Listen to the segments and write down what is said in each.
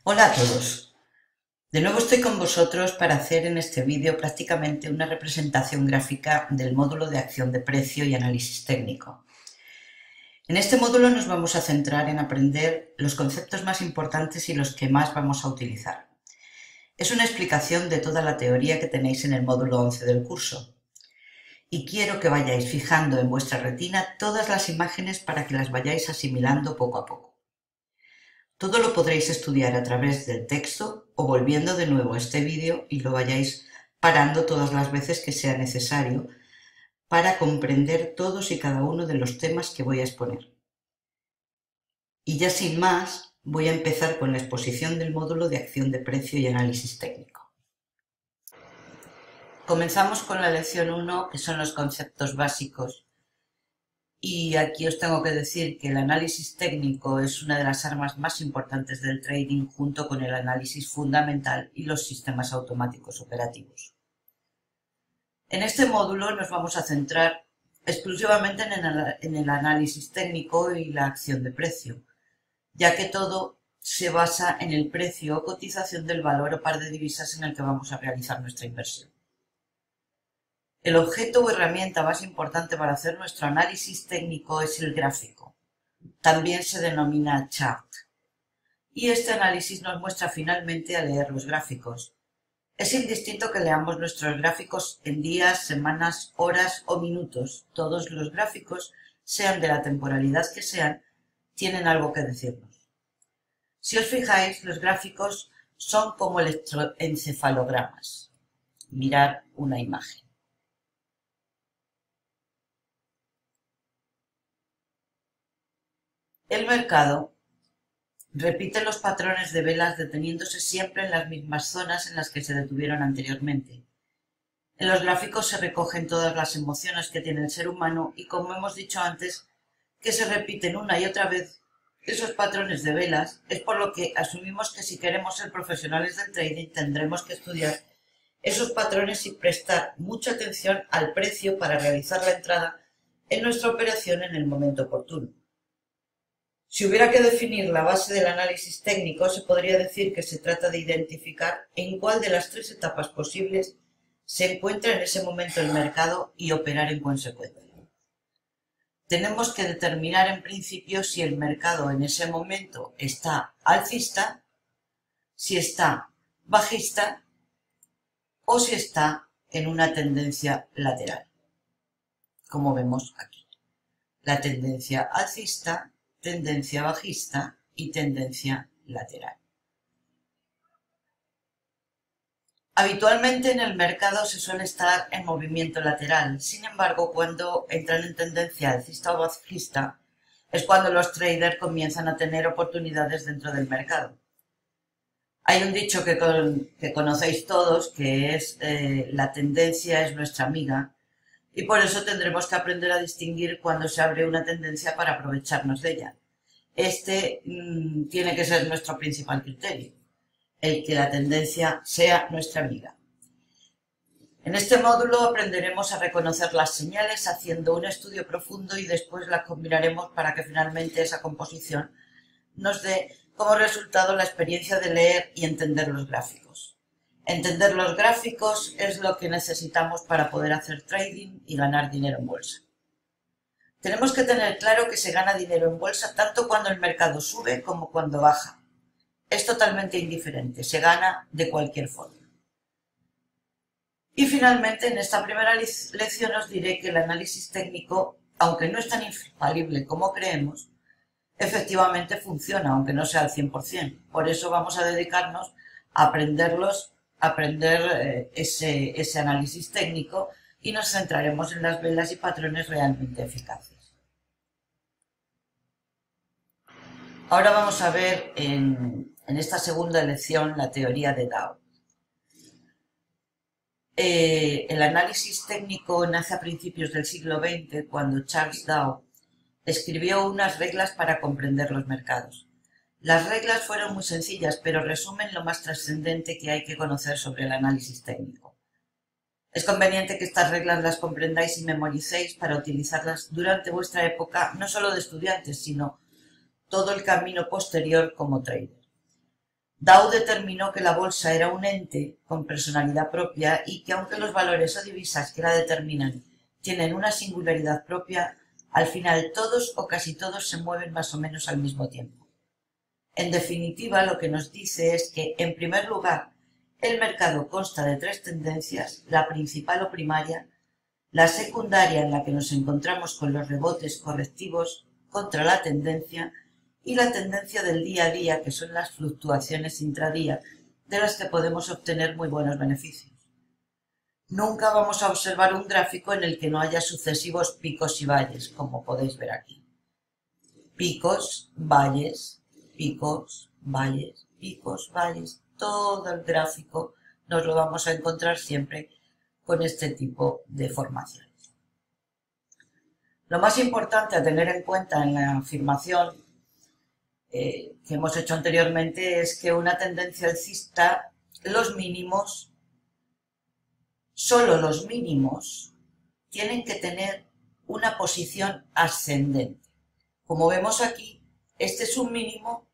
Hola a todos. De nuevo estoy con vosotros para hacer en este vídeo prácticamente una representación gráfica del módulo de acción de precio y análisis técnico. En este módulo nos vamos a centrar en aprender los conceptos más importantes y los que más vamos a utilizar. Es una explicación de toda la teoría que tenéis en el módulo 11 del curso. Y quiero que vayáis fijando en vuestra retina todas las imágenes para que las vayáis asimilando poco a poco. Todo lo podréis estudiar a través del texto o volviendo de nuevo a este vídeo y lo vayáis parando todas las veces que sea necesario para comprender todos y cada uno de los temas que voy a exponer. Y ya sin más, voy a empezar con la exposición del módulo de acción de precio y análisis técnico. Comenzamos con la lección 1, que son los conceptos básicos. Y aquí os tengo que decir que el análisis técnico es una de las armas más importantes del trading junto con el análisis fundamental y los sistemas automáticos operativos. En este módulo nos vamos a centrar exclusivamente en el análisis técnico y la acción de precio, ya que todo se basa en el precio o cotización del valor o par de divisas en el que vamos a realizar nuestra inversión. El objeto o herramienta más importante para hacer nuestro análisis técnico es el gráfico. También se denomina chart. Y este análisis nos muestra finalmente a leer los gráficos. Es indistinto que leamos nuestros gráficos en días, semanas, horas o minutos. Todos los gráficos, sean de la temporalidad que sean, tienen algo que decirnos. Si os fijáis, los gráficos son como electroencefalogramas. Mirad una imagen. El mercado repite los patrones de velas deteniéndose siempre en las mismas zonas en las que se detuvieron anteriormente. En los gráficos se recogen todas las emociones que tiene el ser humano y, como hemos dicho antes, que se repiten una y otra vez esos patrones de velas, es por lo que asumimos que si queremos ser profesionales del trading tendremos que estudiar esos patrones y prestar mucha atención al precio para realizar la entrada en nuestra operación en el momento oportuno. Si hubiera que definir la base del análisis técnico, se podría decir que se trata de identificar en cuál de las tres etapas posibles se encuentra en ese momento el mercado y operar en consecuencia. Tenemos que determinar en principio si el mercado en ese momento está alcista, si está bajista o si está en una tendencia lateral, como vemos aquí. La tendencia alcista, tendencia bajista y tendencia lateral. Habitualmente en el mercado se suele estar en movimiento lateral. Sin embargo, cuando entran en tendencia alcista o bajista, es cuando los traders comienzan a tener oportunidades dentro del mercado. Hay un dicho que conocéis todos, que es la tendencia es nuestra amiga, y por eso tendremos que aprender a distinguir cuando se abre una tendencia para aprovecharnos de ella. Este tiene que ser nuestro principal criterio, el que la tendencia sea nuestra amiga. En este módulo aprenderemos a reconocer las señales haciendo un estudio profundo y después las combinaremos para que finalmente esa composición nos dé como resultado la experiencia de leer y entender los gráficos. Entender los gráficos es lo que necesitamos para poder hacer trading y ganar dinero en bolsa. Tenemos que tener claro que se gana dinero en bolsa tanto cuando el mercado sube como cuando baja. Es totalmente indiferente, se gana de cualquier forma. Y finalmente, en esta primera lección os diré que el análisis técnico, aunque no es tan infalible como creemos, efectivamente funciona, aunque no sea al 100%. Por eso vamos a dedicarnos a aprender ese análisis técnico y nos centraremos en las velas y patrones realmente eficaces. Ahora vamos a ver en esta segunda lección la teoría de Dow. El análisis técnico nace a principios del siglo XX cuando Charles Dow escribió unas reglas para comprender los mercados. Las reglas fueron muy sencillas, pero resumen lo más trascendente que hay que conocer sobre el análisis técnico. Es conveniente que estas reglas las comprendáis y memoricéis para utilizarlas durante vuestra época, no solo de estudiantes, sino todo el camino posterior como trader. Dow determinó que la bolsa era un ente con personalidad propia y que aunque los valores o divisas que la determinan tienen una singularidad propia, al final todos o casi todos se mueven más o menos al mismo tiempo. En definitiva, lo que nos dice es que, en primer lugar, el mercado consta de tres tendencias, la principal o primaria, la secundaria en la que nos encontramos con los rebotes correctivos contra la tendencia y la tendencia del día a día, que son las fluctuaciones intradía, de las que podemos obtener muy buenos beneficios. Nunca vamos a observar un gráfico en el que no haya sucesivos picos y valles, como podéis ver aquí. Picos, valles, picos, valles, picos, valles. Todo el gráfico nos lo vamos a encontrar siempre con este tipo de formaciones. Lo más importante a tener en cuenta en la afirmación que hemos hecho anteriormente es que una tendencia alcista, los mínimos, solo los mínimos, tienen que tener una posición ascendente. Como vemos aquí, este es un mínimo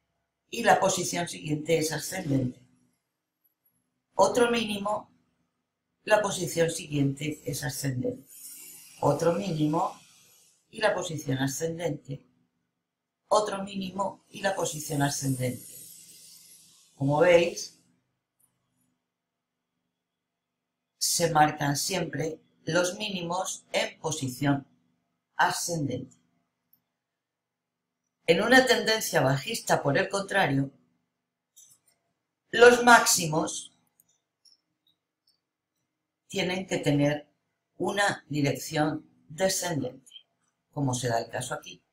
y la posición siguiente es ascendente. Otro mínimo, la posición siguiente es ascendente. Otro mínimo y la posición ascendente. Otro mínimo y la posición ascendente. Como veis, se marcan siempre los mínimos en posición ascendente. En una tendencia bajista, por el contrario, los máximos tienen que tener una dirección descendente, como se da el caso aquí.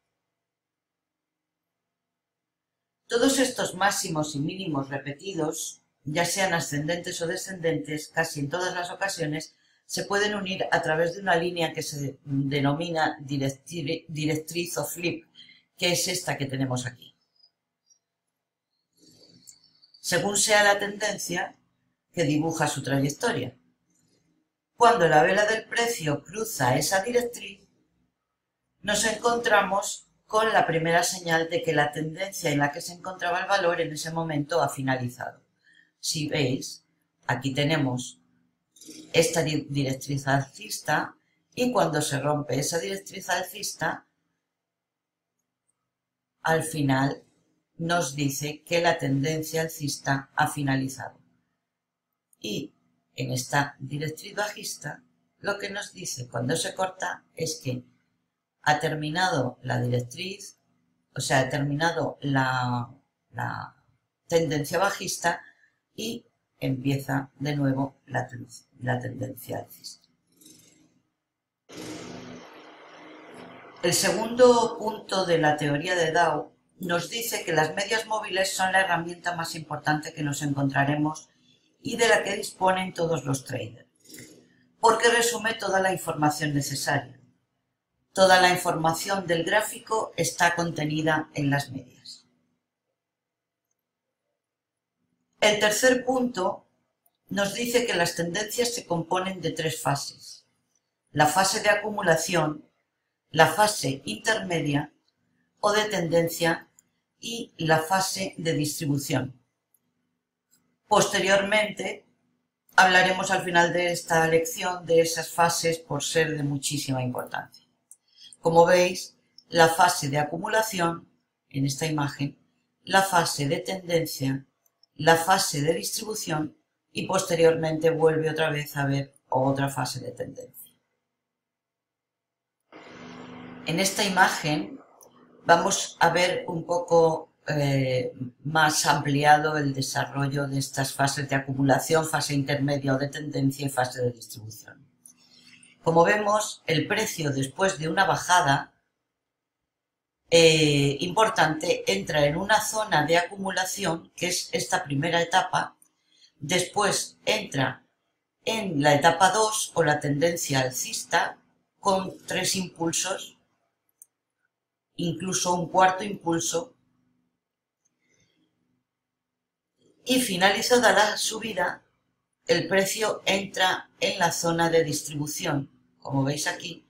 Todos estos máximos y mínimos repetidos, ya sean ascendentes o descendentes, casi en todas las ocasiones, se pueden unir a través de una línea que se denomina directriz o flip, que es esta que tenemos aquí. Según sea la tendencia que dibuja su trayectoria. Cuando la vela del precio cruza esa directriz, nos encontramos con la primera señal de que la tendencia en la que se encontraba el valor en ese momento ha finalizado. Si veis, aquí tenemos esta directriz alcista y cuando se rompe esa directriz alcista, al final nos dice que la tendencia alcista ha finalizado. Y en esta directriz bajista, lo que nos dice cuando se corta es que ha terminado la directriz, o sea, ha terminado la tendencia bajista y empieza de nuevo la tendencia alcista. El segundo punto de la teoría de Dow nos dice que las medias móviles son la herramienta más importante que nos encontraremos y de la que disponen todos los traders, porque resume toda la información necesaria. Toda la información del gráfico está contenida en las medias. El tercer punto nos dice que las tendencias se componen de tres fases: la fase de acumulación, la fase intermedia o de tendencia y la fase de distribución. Posteriormente, hablaremos al final de esta lección de esas fases por ser de muchísima importancia. Como veis, la fase de acumulación, en esta imagen, la fase de tendencia, la fase de distribución y posteriormente vuelve otra vez a ver otra fase de tendencia. En esta imagen vamos a ver un poco más ampliado el desarrollo de estas fases de acumulación, fase intermedia o de tendencia y fase de distribución. Como vemos, el precio después de una bajada importante entra en una zona de acumulación, que es esta primera etapa, después entra en la etapa 2 o la tendencia alcista con 3 impulsos, incluso un cuarto impulso, y finalizada la subida, el precio entra en la zona de distribución, como veis aquí,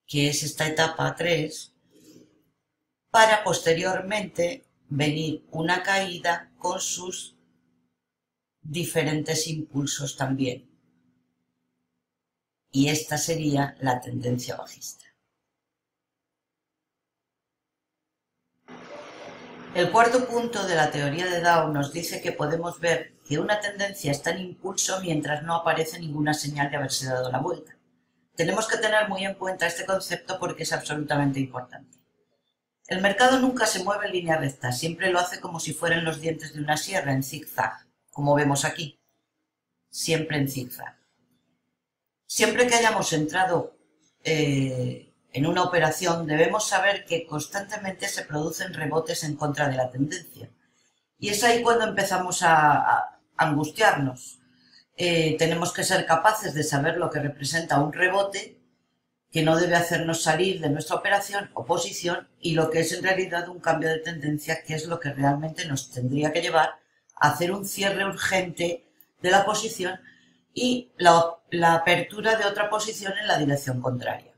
que es esta etapa 3, para posteriormente venir una caída con sus diferentes impulsos también. Y esta sería la tendencia bajista. El cuarto punto de la teoría de Dow nos dice que podemos ver que una tendencia está en impulso mientras no aparece ninguna señal de haberse dado la vuelta. Tenemos que tener muy en cuenta este concepto porque es absolutamente importante. El mercado nunca se mueve en línea recta, siempre lo hace como si fueran los dientes de una sierra, en zigzag, como vemos aquí, siempre en zigzag. Siempre que hayamos entrado en una operación, debemos saber que constantemente se producen rebotes en contra de la tendencia. Y es ahí cuando empezamos a angustiarnos. Tenemos que ser capaces de saber lo que representa un rebote, que no debe hacernos salir de nuestra operación o posición, y lo que es en realidad un cambio de tendencia, que es lo que realmente nos tendría que llevar a hacer un cierre urgente de la posición y la apertura de otra posición en la dirección contraria.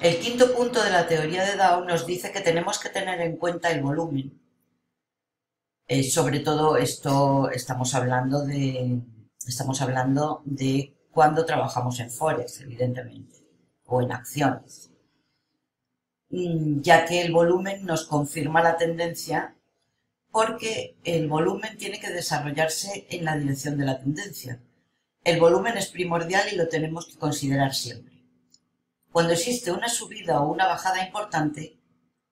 El quinto punto de la teoría de Dow nos dice que tenemos que tener en cuenta el volumen. Sobre todo esto estamos hablando de cuando trabajamos en Forex, evidentemente, o en acciones, ya que el volumen nos confirma la tendencia, porque el volumen tiene que desarrollarse en la dirección de la tendencia. El volumen es primordial y lo tenemos que considerar siempre. Cuando existe una subida o una bajada importante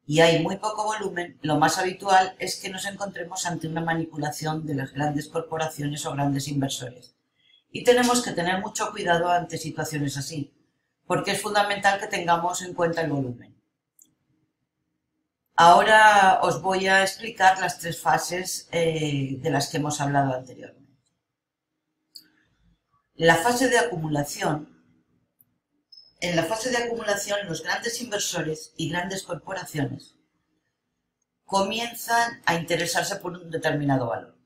y hay muy poco volumen, lo más habitual es que nos encontremos ante una manipulación de las grandes corporaciones o grandes inversores. Y tenemos que tener mucho cuidado ante situaciones así, porque es fundamental que tengamos en cuenta el volumen. Ahora os voy a explicar las tres fases de las que hemos hablado anteriormente. La fase de acumulación. En la fase de acumulación, los grandes inversores y grandes corporaciones comienzan a interesarse por un determinado valor.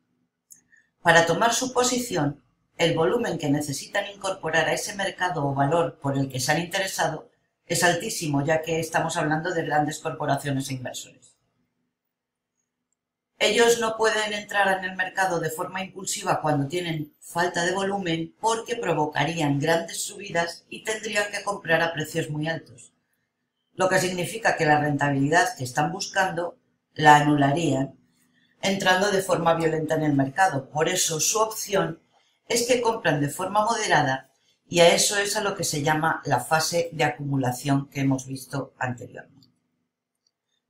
Para tomar su posición, el volumen que necesitan incorporar a ese mercado o valor por el que se han interesado es altísimo, ya que estamos hablando de grandes corporaciones e inversores. Ellos no pueden entrar en el mercado de forma impulsiva cuando tienen falta de volumen, porque provocarían grandes subidas y tendrían que comprar a precios muy altos, lo que significa que la rentabilidad que están buscando la anularían entrando de forma violenta en el mercado. Por eso su opción es que compran de forma moderada, y a eso es a lo que se llama la fase de acumulación que hemos visto anteriormente.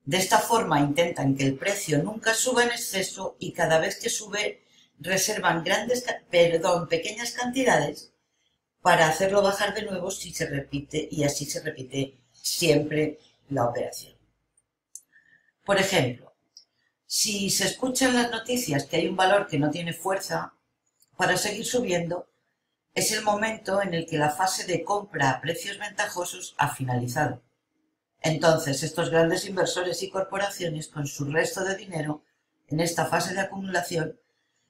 De esta forma intentan que el precio nunca suba en exceso, y cada vez que sube reservan pequeñas cantidades para hacerlo bajar de nuevo si se repite, y así se repite siempre la operación. Por ejemplo, si se escucha en las noticias que hay un valor que no tiene fuerza para seguir subiendo, es el momento en el que la fase de compra a precios ventajosos ha finalizado. Entonces, estos grandes inversores y corporaciones, con su resto de dinero en esta fase de acumulación,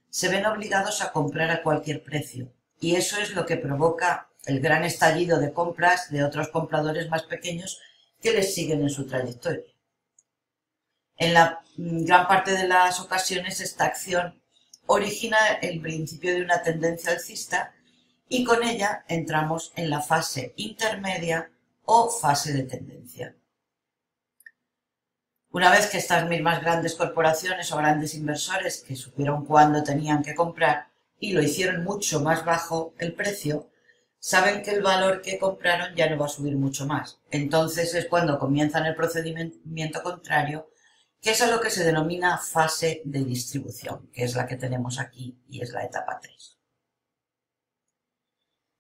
se ven obligados a comprar a cualquier precio, y eso es lo que provoca el gran estallido de compras de otros compradores más pequeños que les siguen en su trayectoria. En la gran parte de las ocasiones, esta acción origina el principio de una tendencia alcista, y con ella entramos en la fase intermedia o fase de tendencia. Una vez que estas mismas grandes corporaciones o grandes inversores, que supieron cuándo tenían que comprar y lo hicieron mucho más bajo el precio, saben que el valor que compraron ya no va a subir mucho más. Entonces es cuando comienzan el procedimiento contrario, que es a lo que se denomina fase de distribución, que es la que tenemos aquí y es la etapa 3.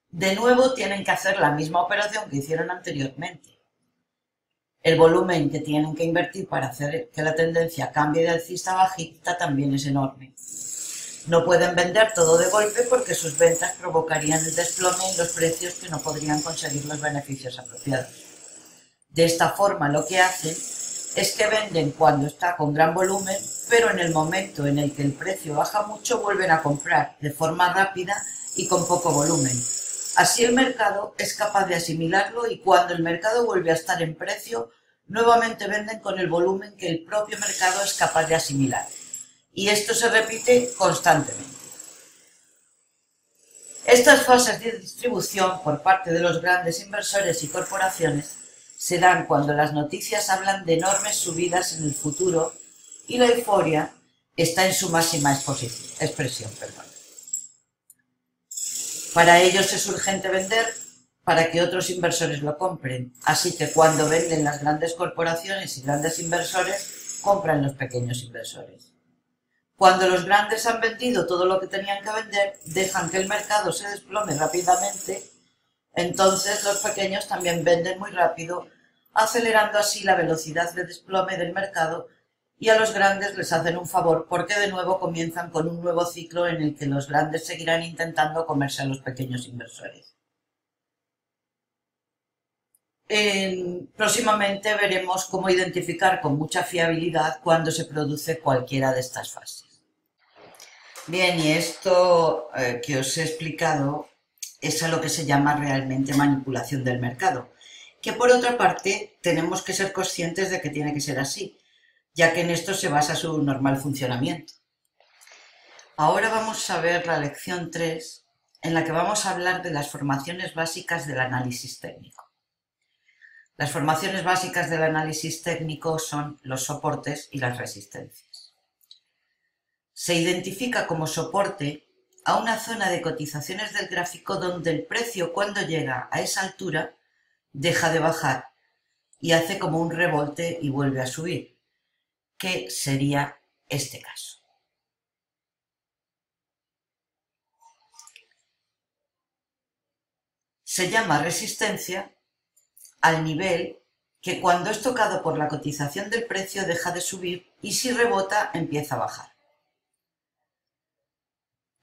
De nuevo tienen que hacer la misma operación que hicieron anteriormente. El volumen que tienen que invertir para hacer que la tendencia cambie de alcista a bajista también es enorme. No pueden vender todo de golpe porque sus ventas provocarían el desplome en los precios, que no podrían conseguir los beneficios apropiados. De esta forma, lo que hacen es que venden cuando está con gran volumen, pero en el momento en el que el precio baja mucho vuelven a comprar de forma rápida y con poco volumen. Así el mercado es capaz de asimilarlo, y cuando el mercado vuelve a estar en precio nuevamente venden con el volumen que el propio mercado es capaz de asimilar. Y esto se repite constantemente. Estas fases de distribución por parte de los grandes inversores y corporaciones se dan cuando las noticias hablan de enormes subidas en el futuro y la euforia está en su máxima expresión. Para ellos es urgente vender para que otros inversores lo compren, así que cuando venden las grandes corporaciones y grandes inversores, compran los pequeños inversores. Cuando los grandes han vendido todo lo que tenían que vender, dejan que el mercado se desplome rápidamente, entonces los pequeños también venden muy rápido, acelerando así la velocidad de desplome del mercado, y a los grandes les hacen un favor porque de nuevo comienzan con un nuevo ciclo en el que los grandes seguirán intentando comerse a los pequeños inversores. Próximamente veremos cómo identificar con mucha fiabilidad cuando se produce cualquiera de estas fases. Bien, y esto que os he explicado es a lo que se llama realmente manipulación del mercado, que por otra parte tenemos que ser conscientes de que tiene que ser así, ya que en esto se basa su normal funcionamiento. Ahora vamos a ver la lección 3, en la que vamos a hablar de las formaciones básicas del análisis técnico. Las formaciones básicas del análisis técnico son los soportes y las resistencias. Se identifica como soporte a una zona de cotizaciones del gráfico donde el precio, cuando llega a esa altura, deja de bajar y hace como un rebote y vuelve a subir, que sería este caso. Se llama resistencia al nivel que cuando es tocado por la cotización del precio deja de subir y si rebota empieza a bajar.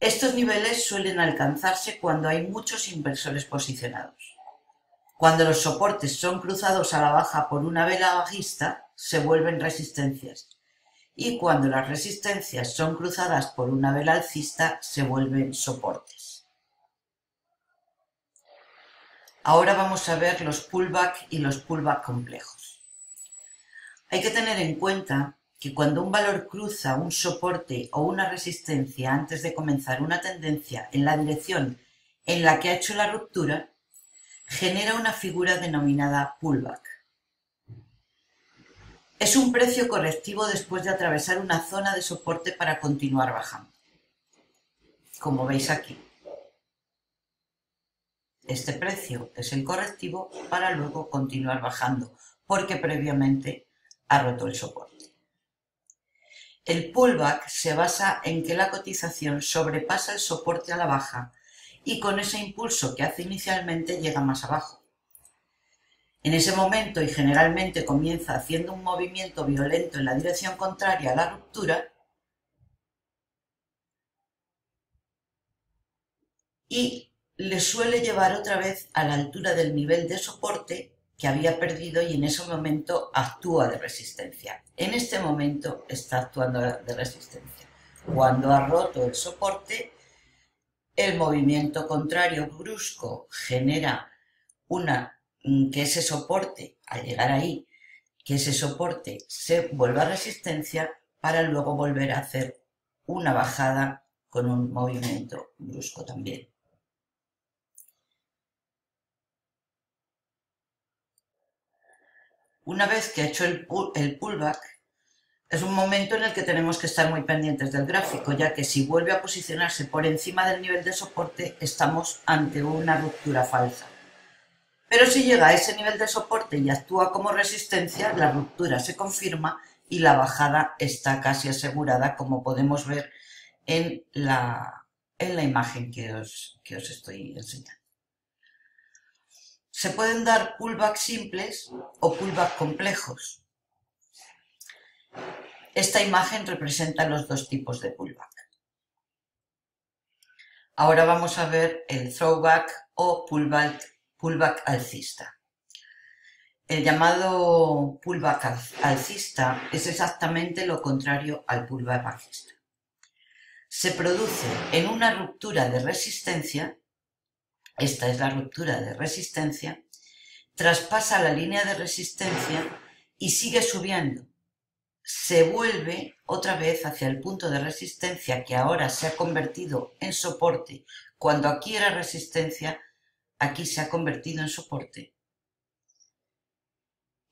Estos niveles suelen alcanzarse cuando hay muchos inversores posicionados. Cuando los soportes son cruzados a la baja por una vela bajista, se vuelven resistencias. Y cuando las resistencias son cruzadas por una vela alcista, se vuelven soportes. Ahora vamos a ver los pullback y los pullback complejos. Hay que tener en cuenta que cuando un valor cruza un soporte o una resistencia antes de comenzar una tendencia en la dirección en la que ha hecho la ruptura, genera una figura denominada pullback. Es un precio correctivo después de atravesar una zona de soporte para continuar bajando, como veis aquí. Este precio es el correctivo para luego continuar bajando, porque previamente ha roto el soporte. El pullback se basa en que la cotización sobrepasa el soporte a la baja y con ese impulso que hace inicialmente llega más abajo. En ese momento, y generalmente comienza haciendo un movimiento violento en la dirección contraria a la ruptura, y le suele llevar otra vez a la altura del nivel de soporte que había perdido y en ese momento actúa de resistencia. En este momento está actuando de resistencia. Cuando ha roto el soporte, el movimiento contrario brusco genera que ese soporte, al llegar ahí, que ese soporte se vuelva a resistencia para luego volver a hacer una bajada con un movimiento brusco también. Una vez que ha hecho el pullback, es un momento en el que tenemos que estar muy pendientes del gráfico, ya que si vuelve a posicionarse por encima del nivel de soporte, estamos ante una ruptura falsa. Pero si llega a ese nivel de soporte y actúa como resistencia, la ruptura se confirma y la bajada está casi asegurada, como podemos ver en la imagen que os estoy enseñando. Se pueden dar pullback simples o pullback complejos. Esta imagen representa los dos tipos de pullback. Ahora vamos a ver el throwback o pullback alcista. El llamado pullback alcista es exactamente lo contrario al pullback bajista. Se produce en una ruptura de resistencia. Esta es la ruptura de resistencia, traspasa la línea de resistencia y sigue subiendo, se vuelve otra vez hacia el punto de resistencia que ahora se ha convertido en soporte. Cuando aquí era resistencia, aquí se ha convertido en soporte.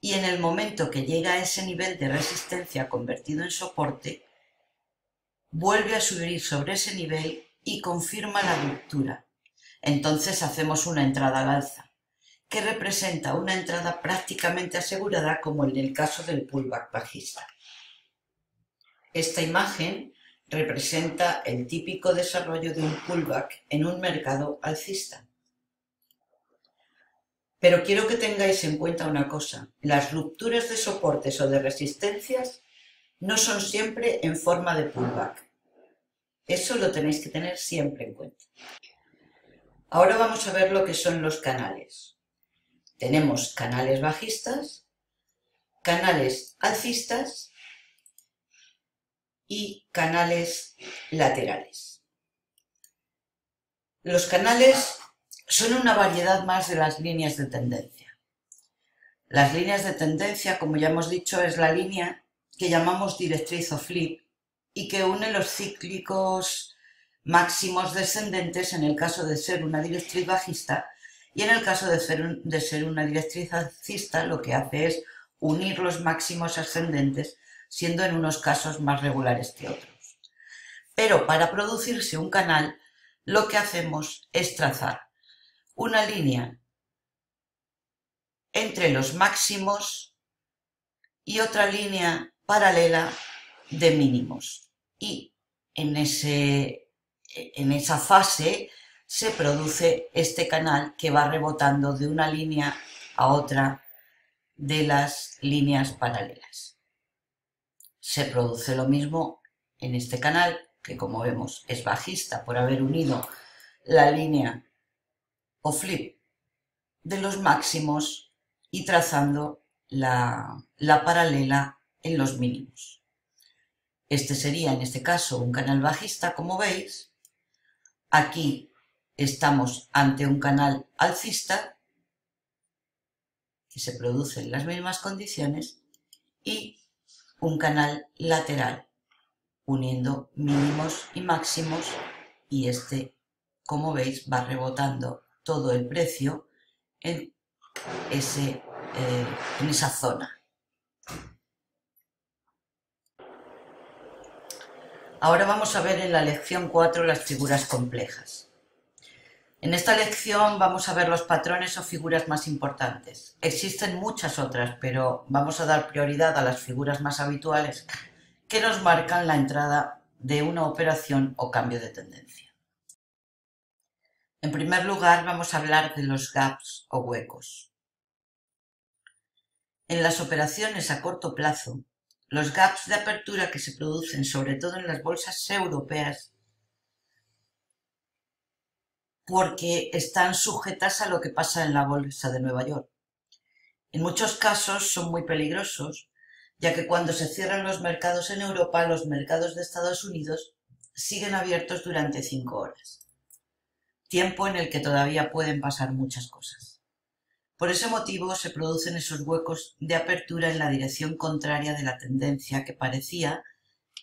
Y en el momento que llega a ese nivel de resistencia convertido en soporte, vuelve a subir sobre ese nivel y confirma la ruptura. Entonces hacemos una entrada al alza, que representa una entrada prácticamente asegurada como en el caso del pullback bajista. Esta imagen representa el típico desarrollo de un pullback en un mercado alcista. Pero quiero que tengáis en cuenta una cosa: las rupturas de soportes o de resistencias no son siempre en forma de pullback. Eso lo tenéis que tener siempre en cuenta. Ahora vamos a ver lo que son los canales. Tenemos canales bajistas, canales alcistas y canales laterales. Los canales son una variedad más de las líneas de tendencia. Las líneas de tendencia, como ya hemos dicho, es la línea que llamamos directriz o flip y que une los cíclicos máximos descendentes en el caso de ser una directriz bajista, y en el caso de ser una directriz alcista lo que hace es unir los máximos ascendentes, siendo en unos casos más regulares que otros. Pero para producirse un canal, lo que hacemos es trazar una línea entre los máximos y otra línea paralela de mínimos. Y en esa fase se produce este canal que va rebotando de una línea a otra de las líneas paralelas. Se produce lo mismo en este canal, que como vemos es bajista por haber unido la línea o flip de los máximos y trazando la paralela en los mínimos. Este sería en este caso un canal bajista, como veis. Aquí estamos ante un canal alcista que se produce en las mismas condiciones y un canal lateral uniendo mínimos y máximos, y este, como veis, va rebotando todo el precio en esa zona. Ahora vamos a ver en la lección 4 las figuras complejas. En esta lección vamos a ver los patrones o figuras más importantes. Existen muchas otras, pero vamos a dar prioridad a las figuras más habituales que nos marcan la entrada de una operación o cambio de tendencia. En primer lugar, vamos a hablar de los gaps o huecos. En las operaciones a corto plazo, los gaps de apertura que se producen sobre todo en las bolsas europeas, porque están sujetas a lo que pasa en la bolsa de Nueva York. En muchos casos son muy peligrosos, ya que cuando se cierran los mercados en Europa, los mercados de Estados Unidos siguen abiertos durante 5 horas, tiempo en el que todavía pueden pasar muchas cosas. Por ese motivo se producen esos huecos de apertura en la dirección contraria de la tendencia que parecía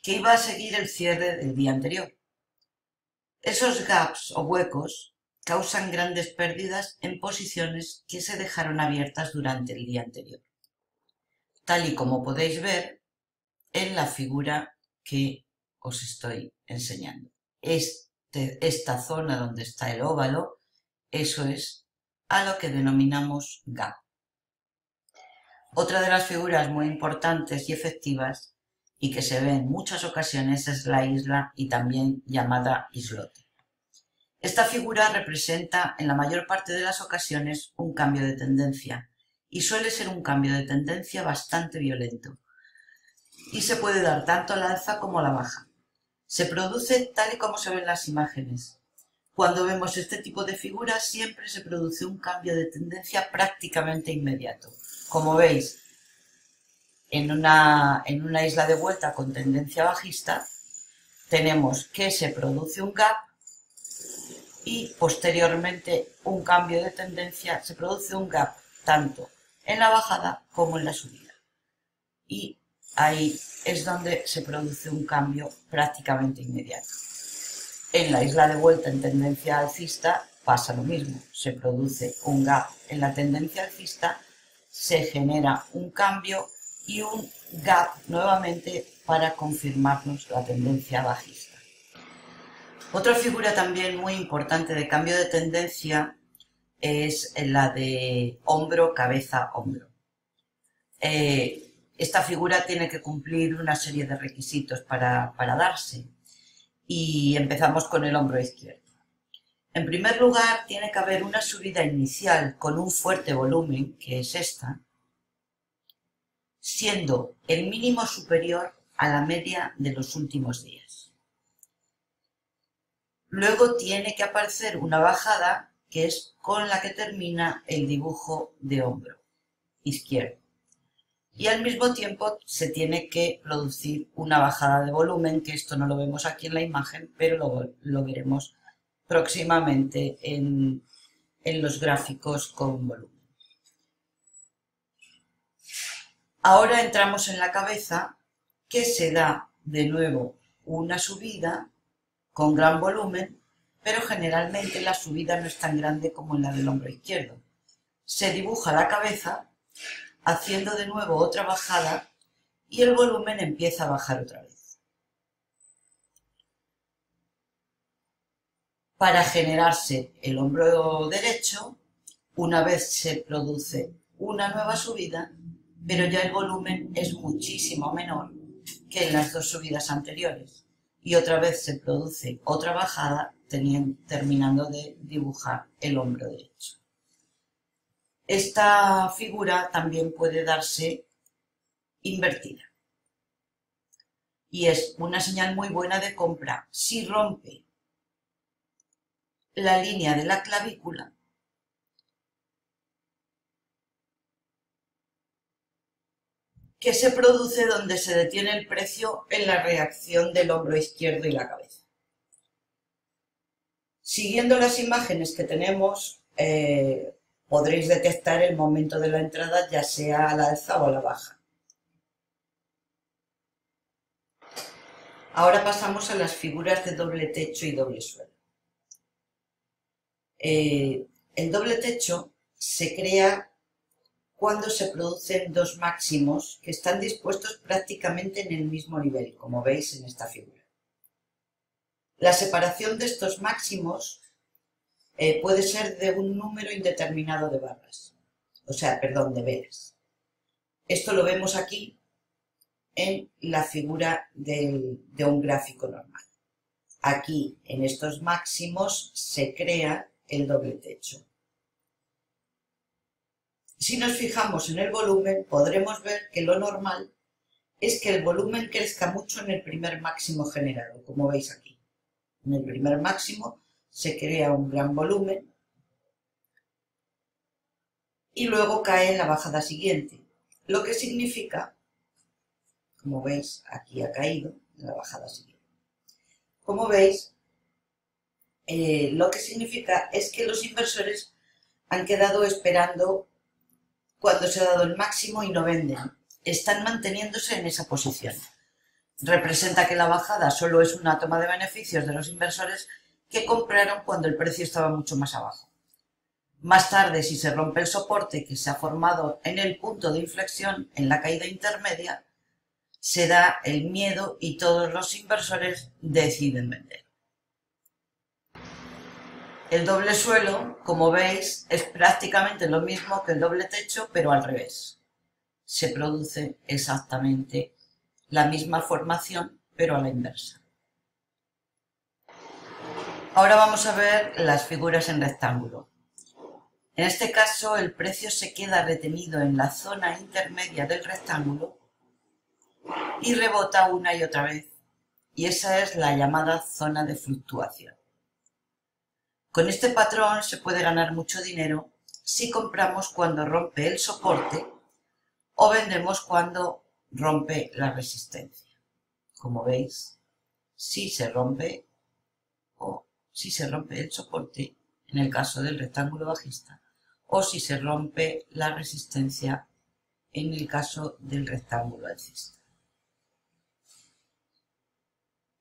que iba a seguir el cierre del día anterior. Esos gaps o huecos causan grandes pérdidas en posiciones que se dejaron abiertas durante el día anterior, tal y como podéis ver en la figura que os estoy enseñando. Esta zona donde está el óvalo, eso es a lo que denominamos gap. Otra de las figuras muy importantes y efectivas y que se ve en muchas ocasiones es la isla, y también llamada islote. Esta figura representa en la mayor parte de las ocasiones un cambio de tendencia, y suele ser un cambio de tendencia bastante violento, y se puede dar tanto a la alza como a la baja. Se produce tal y como se ven las imágenes. Cuando vemos este tipo de figuras siempre se produce un cambio de tendencia prácticamente inmediato. Como veis, en una isla de vuelta con tendencia bajista, tenemos que se produce un gap y posteriormente un cambio de tendencia, se produce un gap tanto en la bajada como en la subida. y ahí es donde se produce un cambio prácticamente inmediato. En la isla de vuelta en tendencia alcista pasa lo mismo, se produce un gap en la tendencia alcista, se genera un cambio y un gap nuevamente para confirmarnos la tendencia bajista. Otra figura también muy importante de cambio de tendencia es la de hombro, cabeza, hombro. Esta figura tiene que cumplir una serie de requisitos para darse y empezamos con el hombro izquierdo. En primer lugar, tiene que haber una subida inicial con un fuerte volumen, que es esta, siendo el mínimo superior a la media de los últimos días. Luego tiene que aparecer una bajada, que es con la que termina el dibujo de hombro izquierdo. Y al mismo tiempo se tiene que producir una bajada de volumen, que esto no lo vemos aquí en la imagen, pero lo veremos próximamente en los gráficos con volumen. Ahora entramos en la cabeza, que se da de nuevo una subida con gran volumen, pero generalmente la subida no es tan grande como en la del hombro izquierdo. Se dibuja la cabeza haciendo de nuevo otra bajada y el volumen empieza a bajar otra vez. Para generarse el hombro derecho, una vez se produce una nueva subida, pero ya el volumen es muchísimo menor que en las dos subidas anteriores. Y otra vez se produce otra bajada terminando de dibujar el hombro derecho. Esta figura también puede darse invertida. Y es una señal muy buena de compra si rompe la línea de la clavícula que se produce donde se detiene el precio en la reacción del hombro izquierdo y la cabeza. Siguiendo las imágenes que tenemos, podréis detectar el momento de la entrada, ya sea a la alza o a la baja. Ahora pasamos a las figuras de doble techo y doble suelo. El doble techo se crea cuando se producen dos máximos que están dispuestos prácticamente en el mismo nivel, como veis en esta figura. La separación de estos máximos puede ser de un número indeterminado de barras, de velas. Esto lo vemos aquí en la figura de un gráfico normal. Aquí, en estos máximos, se crea el doble techo. Si nos fijamos en el volumen, podremos ver que lo normal es que el volumen crezca mucho en el primer máximo generado, como veis aquí. En el primer máximo se crea un gran volumen y luego cae en la bajada siguiente, lo que significa, como veis, aquí ha caído en la bajada siguiente. Como veis, lo que significa es que los inversores han quedado esperando cuando se ha dado el máximo y no venden. Están manteniéndose en esa posición. Representa que la bajada solo es una toma de beneficios de los inversores que compraron cuando el precio estaba mucho más abajo. Más tarde, si se rompe el soporte que se ha formado en el punto de inflexión, en la caída intermedia, se da el miedo y todos los inversores deciden vender. El doble suelo, como veis, es prácticamente lo mismo que el doble techo, pero al revés. Se produce exactamente la misma formación, pero a la inversa. Ahora vamos a ver las figuras en rectángulo. En este caso, el precio se queda retenido en la zona intermedia del rectángulo y rebota una y otra vez. Y esa es la llamada zona de fluctuación. Con este patrón se puede ganar mucho dinero si compramos cuando rompe el soporte o vendemos cuando rompe la resistencia. Como veis, si se rompe el soporte, en el caso del rectángulo bajista, o si se rompe la resistencia en el caso del rectángulo alcista.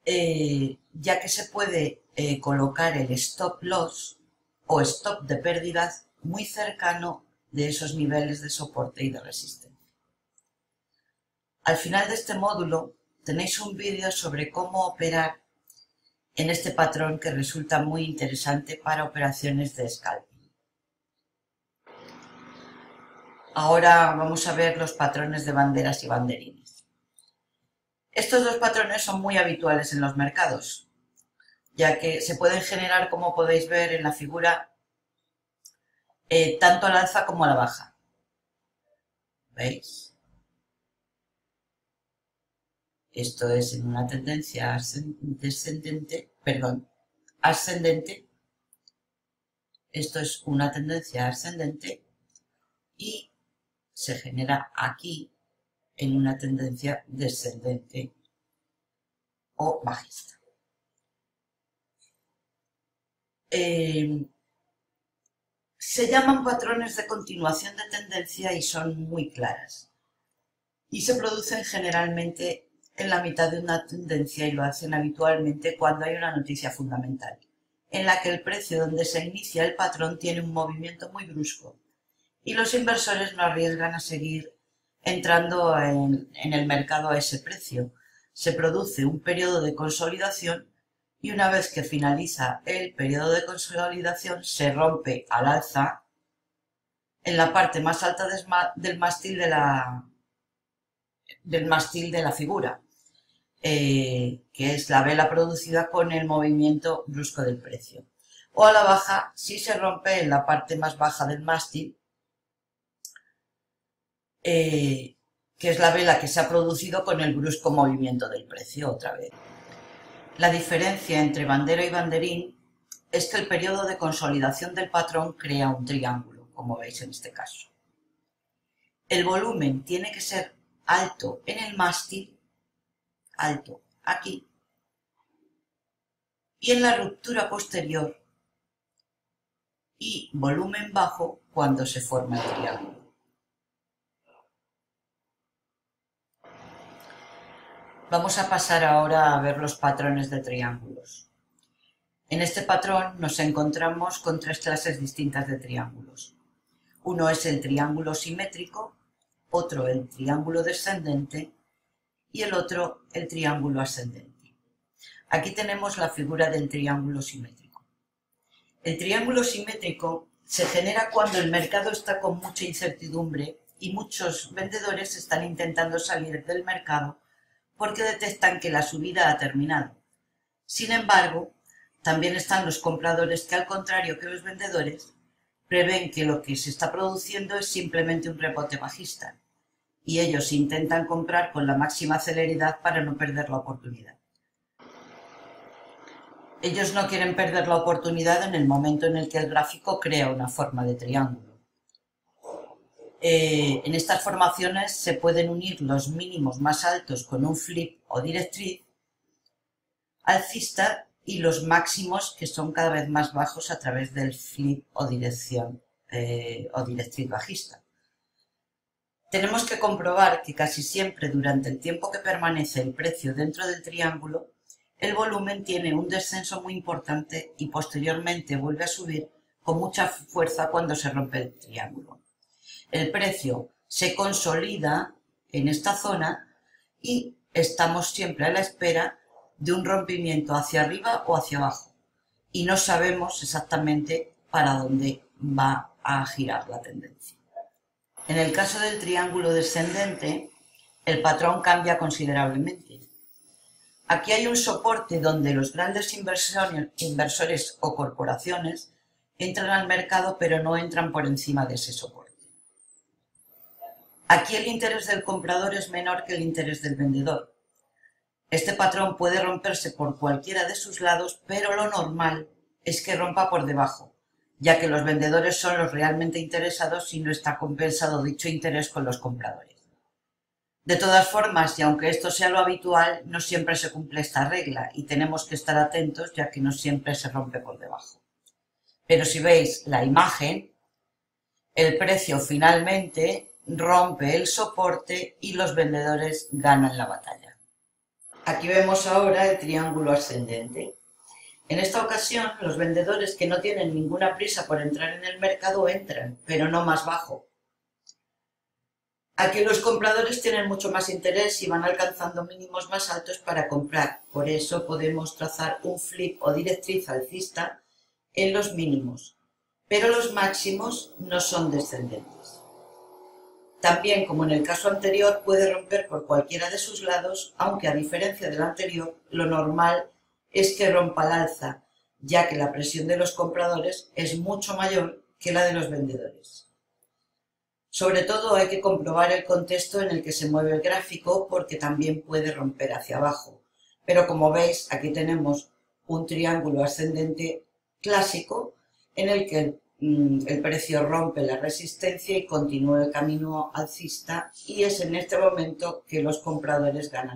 Ya que se puede colocar el stop loss o stop de pérdidas muy cercano de esos niveles de soporte y de resistencia. Al final de este módulo tenéis un vídeo sobre cómo operar en este patrón que resulta muy interesante para operaciones de scalping. Ahora vamos a ver los patrones de banderas y banderines. Estos dos patrones son muy habituales en los mercados, ya que se pueden generar, como podéis ver en la figura, tanto al alza como a la baja. ¿Veis? Esto es en una tendencia ascendente. Esto es una tendencia ascendente y se genera aquí en una tendencia descendente o bajista. Se llaman patrones de continuación de tendencia y son muy claras. Y se producen generalmente en la mitad de una tendencia y lo hacen habitualmente cuando hay una noticia fundamental, en la que el precio donde se inicia el patrón tiene un movimiento muy brusco y los inversores no arriesgan a seguir entrando en el mercado a ese precio. Se produce un periodo de consolidación y una vez que finaliza el periodo de consolidación se rompe al alza en la parte más alta del mástil de la figura, que es la vela producida con el movimiento brusco del precio. O a la baja si se rompe en la parte más baja del mástil, que es la vela que se ha producido con el brusco movimiento del precio otra vez. La diferencia entre bandera y banderín es que el periodo de consolidación del patrón crea un triángulo, como veis en este caso. El volumen tiene que ser alto en el mástil, alto aquí, y en la ruptura posterior, y volumen bajo cuando se forma el triángulo. Vamos a pasar ahora a ver los patrones de triángulos. En este patrón nos encontramos con tres clases distintas de triángulos. Uno es el triángulo simétrico, otro el triángulo descendente y el otro el triángulo ascendente. Aquí tenemos la figura del triángulo simétrico. El triángulo simétrico se genera cuando el mercado está con mucha incertidumbre y muchos vendedores están intentando salir del mercado porque detectan que la subida ha terminado. Sin embargo, también están los compradores que, al contrario que los vendedores, prevén que lo que se está produciendo es simplemente un rebote bajista, y ellos intentan comprar con la máxima celeridad para no perder la oportunidad. Ellos no quieren perder la oportunidad en el momento en el que el gráfico crea una forma de triángulo. En estas formaciones se pueden unir los mínimos más altos con un flip o directriz alcista y los máximos que son cada vez más bajos a través del flip o dirección o directriz bajista. Tenemos que comprobar que casi siempre durante el tiempo que permanece el precio dentro del triángulo, el volumen tiene un descenso muy importante y posteriormente vuelve a subir con mucha fuerza cuando se rompe el triángulo. El precio se consolida en esta zona y estamos siempre a la espera de un rompimiento hacia arriba o hacia abajo y no sabemos exactamente para dónde va a girar la tendencia. En el caso del triángulo descendente, el patrón cambia considerablemente. Aquí hay un soporte donde los grandes inversores o corporaciones entran al mercado pero no entran por encima de ese soporte. Aquí el interés del comprador es menor que el interés del vendedor. Este patrón puede romperse por cualquiera de sus lados, pero lo normal es que rompa por debajo, ya que los vendedores son los realmente interesados y no está compensado dicho interés con los compradores. De todas formas, y aunque esto sea lo habitual, no siempre se cumple esta regla y tenemos que estar atentos ya que no siempre se rompe por debajo. Pero si veis la imagen, el precio finalmente rompe el soporte y los vendedores ganan la batalla. Aquí vemos ahora el triángulo ascendente. En esta ocasión, los vendedores que no tienen ninguna prisa por entrar en el mercado entran, pero no más bajo. Aquí los compradores tienen mucho más interés y van alcanzando mínimos más altos para comprar. Por eso podemos trazar un flip o directriz alcista en los mínimos, pero los máximos no son descendentes. También, como en el caso anterior, puede romper por cualquiera de sus lados, aunque a diferencia del anterior, lo normal es que rompa al alza, ya que la presión de los compradores es mucho mayor que la de los vendedores. Sobre todo hay que comprobar el contexto en el que se mueve el gráfico porque también puede romper hacia abajo. Pero como veis, aquí tenemos un triángulo ascendente clásico en el que el precio rompe la resistencia y continúa el camino alcista y es en este momento que los compradores ganan.